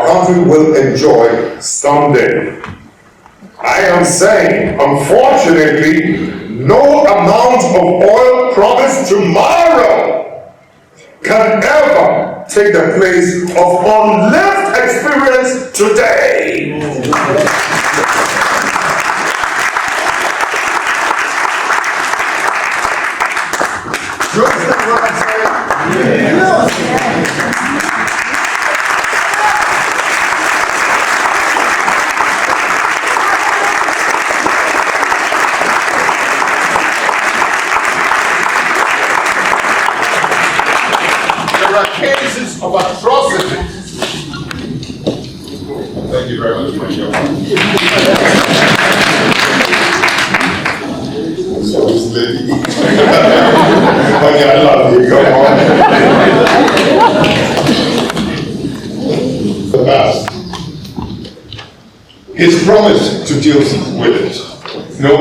country will enjoy someday. I am saying, unfortunately, no amount of oil promised tomorrow can ever take the place of unlived experience today. Do you understand what I'm saying? Yes. There are cases of atrocities. Thank you very much, my young man. So is lady. I love you. Come on. The past. He's promised to deal with it. No,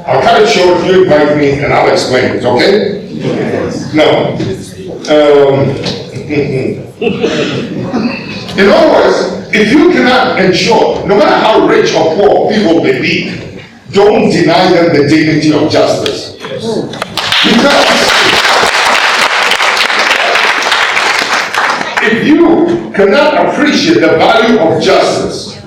I'll cut it short. You invite me, and I'll explain it. Okay? Yes. No. In other words, if you cannot ensure, no matter how rich or poor people may be, don't deny them the dignity of justice. Because if you cannot appreciate the value of justice,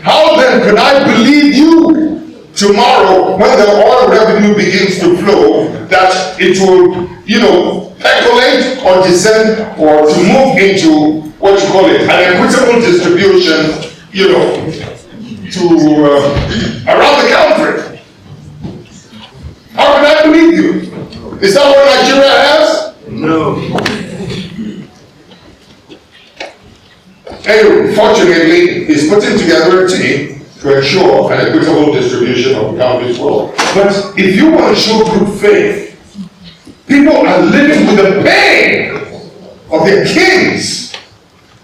how then can I believe you tomorrow when the oil revenue begins to flow that it will, percolate or descend or to move into what you call it, an equitable distribution, to around the country? How can I believe you? Is that what Nigeria has? No. Anyway, fortunately, he's putting together a team to ensure an equitable distribution of the country's wealth. But if you want to show good faith, people are living with the pain of their kings,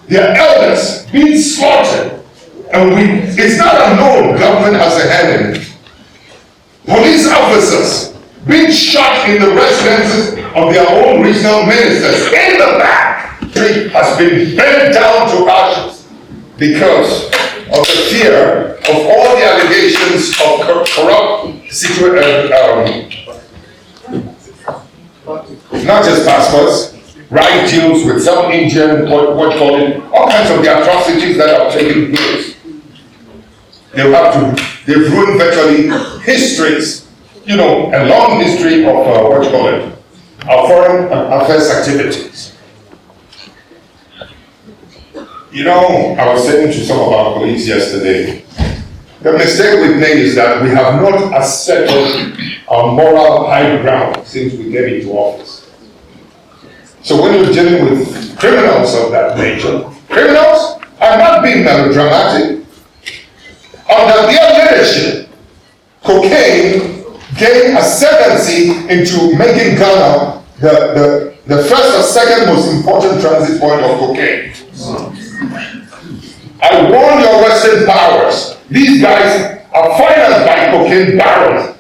their elders being slaughtered. And it's not unknown government has a hand in it. Police officers being shot in the residences of their own regional ministers in the back has been bent down to ashes because of the fear of all the allegations of corrupt not just passports, right deals with some Indian, what you call it, all kinds of the atrocities that have taken place. They've ruined virtually histories, a long history of our foreign affairs activities. I was saying to some of our colleagues yesterday, the mistake we've made is that we have not asserted our moral high ground since we came into office. So when you're dealing with criminals of that nature, criminals are not being melodramatic. Under their leadership, cocaine gained ascendancy into making Ghana the first or second most important transit point of cocaine. I warn your Western powers, these guys are financed by cocaine barons.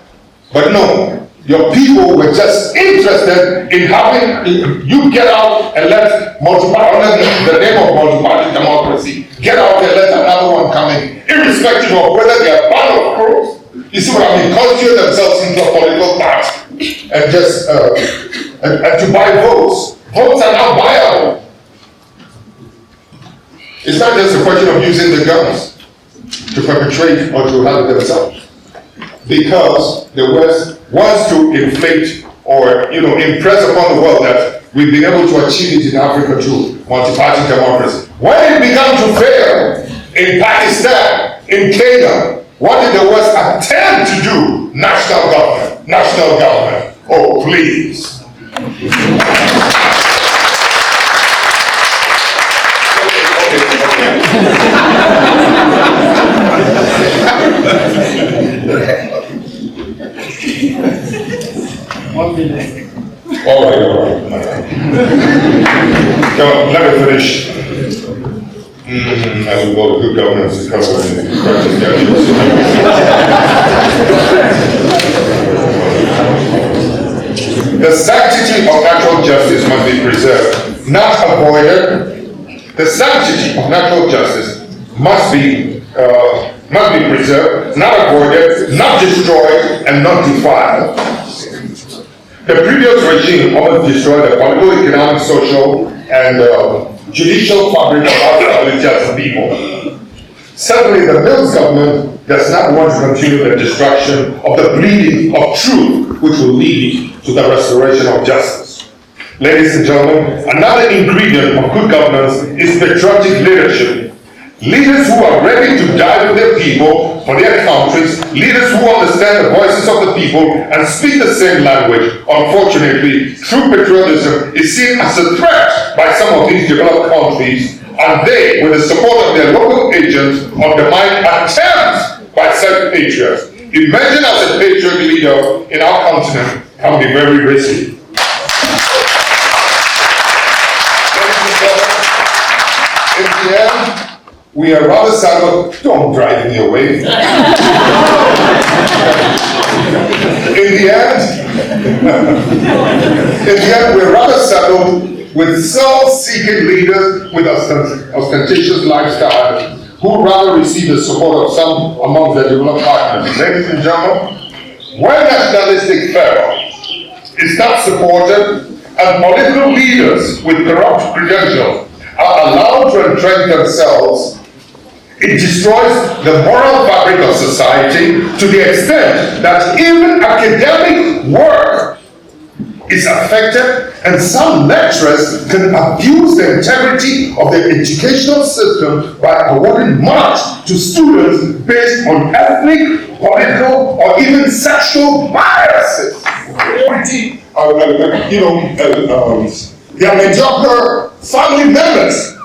But no, your people were just interested in having you get out and let under the name of multi-party democracy, get out and let another one come in, irrespective of whether they are band of crooks. You see what I mean? Constitute themselves into a political party and just and to buy votes. Votes are now buyable. It's not just a question of using the guns to perpetrate or to help themselves. Because the West wants to inflate or impress upon the world that we've been able to achieve it in Africa through multi-party democracy. When it began to fail in Pakistan, in Kenya, what did the West attempt to do? National government, national government. Oh, please. One minute. All right. Now, let me finish. I will go to good governance and cover the crisis issues. The sanctity of natural justice must be preserved, not avoided, The sanctity of natural justice must be preserved, not avoided, not destroyed, and not defiled. The previous regime almost destroyed the political, economic, social, and judicial fabric of our stability as a people. Certainly, the Mills government does not want to continue the destruction of the bleeding of truth, which will lead to the restoration of justice. Ladies and gentlemen, another ingredient of good governance is patriotic leadership. Leaders who are ready to die for their people, for their countries, leaders who understand the voices of the people and speak the same language. Unfortunately, true patriotism is seen as a threat by some of these developed countries, and they, with the support of their local agents, undermine attempts by such patriots. Emerging as a patriot leader in our continent can be very risky. In the end, we are rather sad. Don't drive me away. In the end, we're rather settled with self-seeking leaders with ostentatious lifestyle who rather receive the support of some among their developed partners. Ladies and gentlemen, when nationalistic fervor is not supported and political leaders with corrupt credentials are allowed to entrench themselves, it destroys the moral fabric of society to the extent that even academic work is affected, and some lecturers can abuse the integrity of the educational system by awarding marks to students based on ethnic, political, or even sexual biases. Their mediocre family members